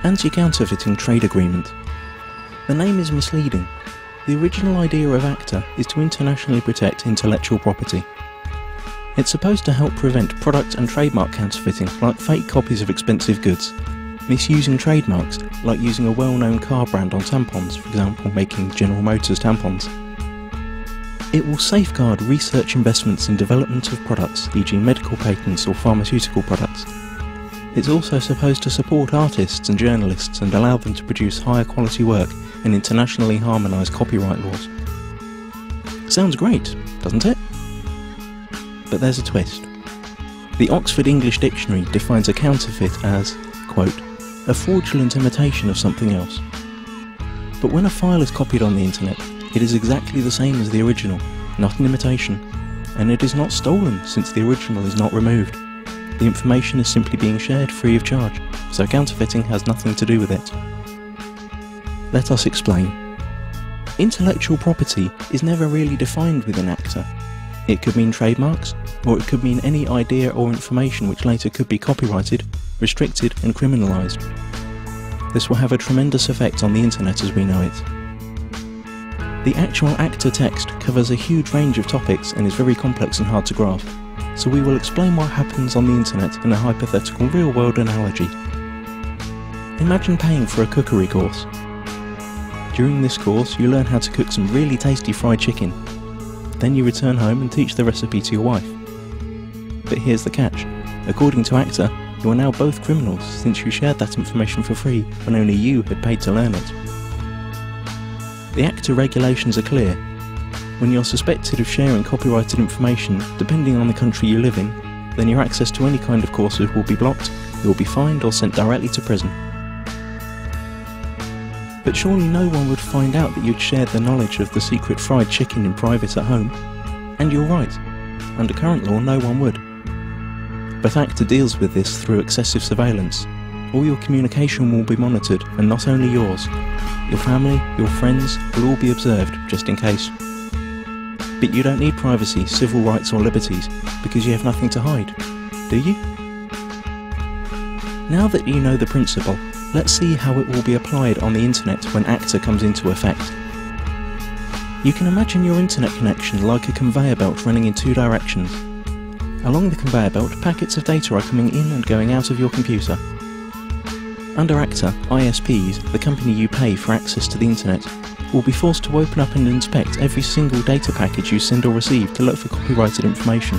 Anti-counterfeiting trade agreement. The name is misleading. The original idea of Acta is to internationally protect intellectual property. It's supposed to help prevent product and trademark counterfeiting, like fake copies of expensive goods, misusing trademarks, like using a well-known car brand on tampons, for example making General Motors tampons. It will safeguard research investments in development of products, e.g. medical patents or pharmaceutical products. It's also supposed to support artists and journalists and allow them to produce higher quality work and internationally harmonise copyright laws. Sounds great, doesn't it? But there's a twist. The Oxford English Dictionary defines a counterfeit as, quote, a fraudulent imitation of something else. But when a file is copied on the internet, it is exactly the same as the original, not an imitation, and it is not stolen since the original is not removed. The information is simply being shared free of charge, so counterfeiting has nothing to do with it. Let us explain. Intellectual property is never really defined within Acta. It could mean trademarks, or it could mean any idea or information which later could be copyrighted, restricted and criminalised. This will have a tremendous effect on the internet as we know it. The actual Acta text covers a huge range of topics and is very complex and hard to grasp, so we will explain what happens on the internet in a hypothetical real-world analogy. Imagine paying for a cookery course. During this course you learn how to cook some really tasty fried chicken. Then you return home and teach the recipe to your wife. But here's the catch. According to Acta, you are now both criminals since you shared that information for free when only you had paid to learn it. The Acta regulations are clear. When you're suspected of sharing copyrighted information, depending on the country you live in, then your access to any kind of courses will be blocked, you will be fined or sent directly to prison. But surely no one would find out that you'd shared the knowledge of the secret fried chicken in private at home. And you're right. Under current law, no one would. But Acta deals with this through excessive surveillance. All your communication will be monitored, and not only yours. Your family, your friends will all be observed, just in case. But you don't need privacy, civil rights or liberties, because you have nothing to hide, do you? Now that you know the principle, let's see how it will be applied on the internet when Acta comes into effect. You can imagine your internet connection like a conveyor belt running in two directions. Along the conveyor belt, packets of data are coming in and going out of your computer. Under Acta, ISPs, the company you pay for access to the internet, will be forced to open up and inspect every single data package you send or receive to look for copyrighted information.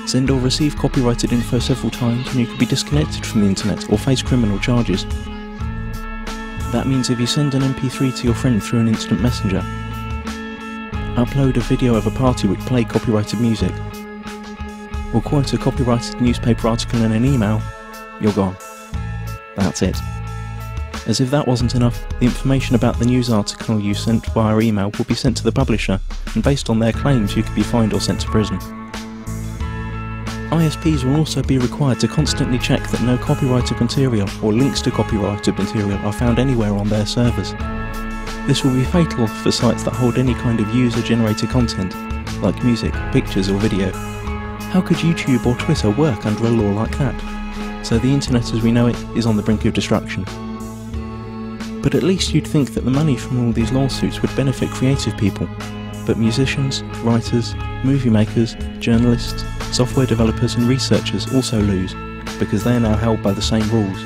Send or receive copyrighted info several times and you could be disconnected from the internet or face criminal charges. That means if you send an MP3 to your friend through an instant messenger, upload a video of a party which played copyrighted music, or quote a copyrighted newspaper article in an email, you're gone. That's it. As if that wasn't enough, the information about the news article you sent via email will be sent to the publisher, and based on their claims you could be fined or sent to prison. ISPs will also be required to constantly check that no copyrighted material or links to copyrighted material are found anywhere on their servers. This will be fatal for sites that hold any kind of user-generated content, like music, pictures or video. How could YouTube or Twitter work under a law like that? So the internet as we know it is on the brink of destruction. But at least you'd think that the money from all these lawsuits would benefit creative people. But musicians, writers, movie makers, journalists, software developers and researchers also lose, because they are now held by the same rules.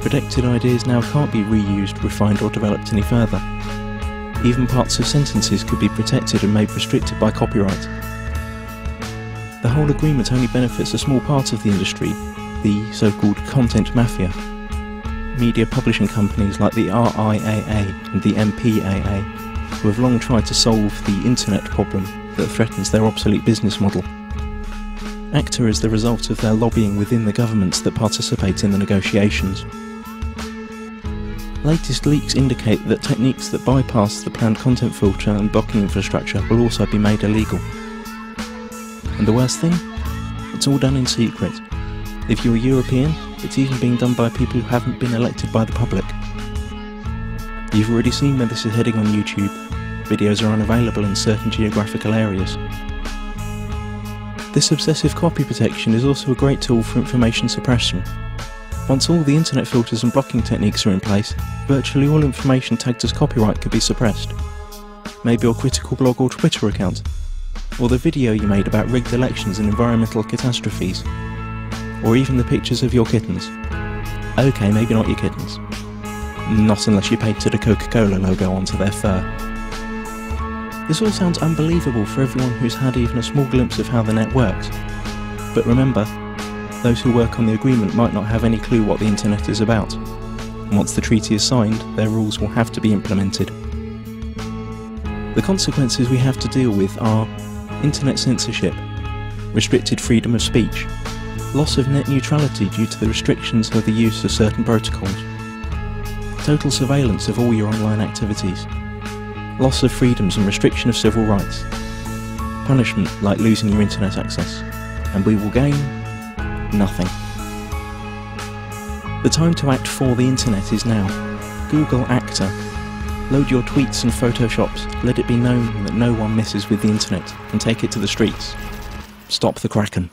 Protected ideas now can't be reused, refined or developed any further. Even parts of sentences could be protected and made restricted by copyright. The whole agreement only benefits a small part of the industry, the so-called content mafia. Media publishing companies like the RIAA and the MPAA, who have long tried to solve the internet problem that threatens their obsolete business model. Acta is the result of their lobbying within the governments that participate in the negotiations. Latest leaks indicate that techniques that bypass the planned content filter and blocking infrastructure will also be made illegal. And the worst thing? It's all done in secret. If you're European, it's even being done by people who haven't been elected by the public. You've already seen where this is heading on YouTube. Videos are unavailable in certain geographical areas. This obsessive copy protection is also a great tool for information suppression. Once all the internet filters and blocking techniques are in place, virtually all information tagged as copyright could be suppressed. Maybe your critical blog or Twitter account, or the video you made about rigged elections and environmental catastrophes, or even the pictures of your kittens. Okay, maybe not your kittens. Not unless you painted a Coca-Cola logo onto their fur. This all sounds unbelievable for everyone who's had even a small glimpse of how the net works. But remember, those who work on the agreement might not have any clue what the internet is about. And once the treaty is signed, their rules will have to be implemented. The consequences we have to deal with are internet censorship, restricted freedom of speech, loss of net neutrality due to the restrictions of the use of certain protocols, total surveillance of all your online activities, loss of freedoms and restriction of civil rights, punishment like losing your internet access, and we will gain nothing. The time to act for the internet is now. Google Acta. Load your tweets and photoshops, let it be known that no one messes with the internet, and take it to the streets. Stop the Kraken.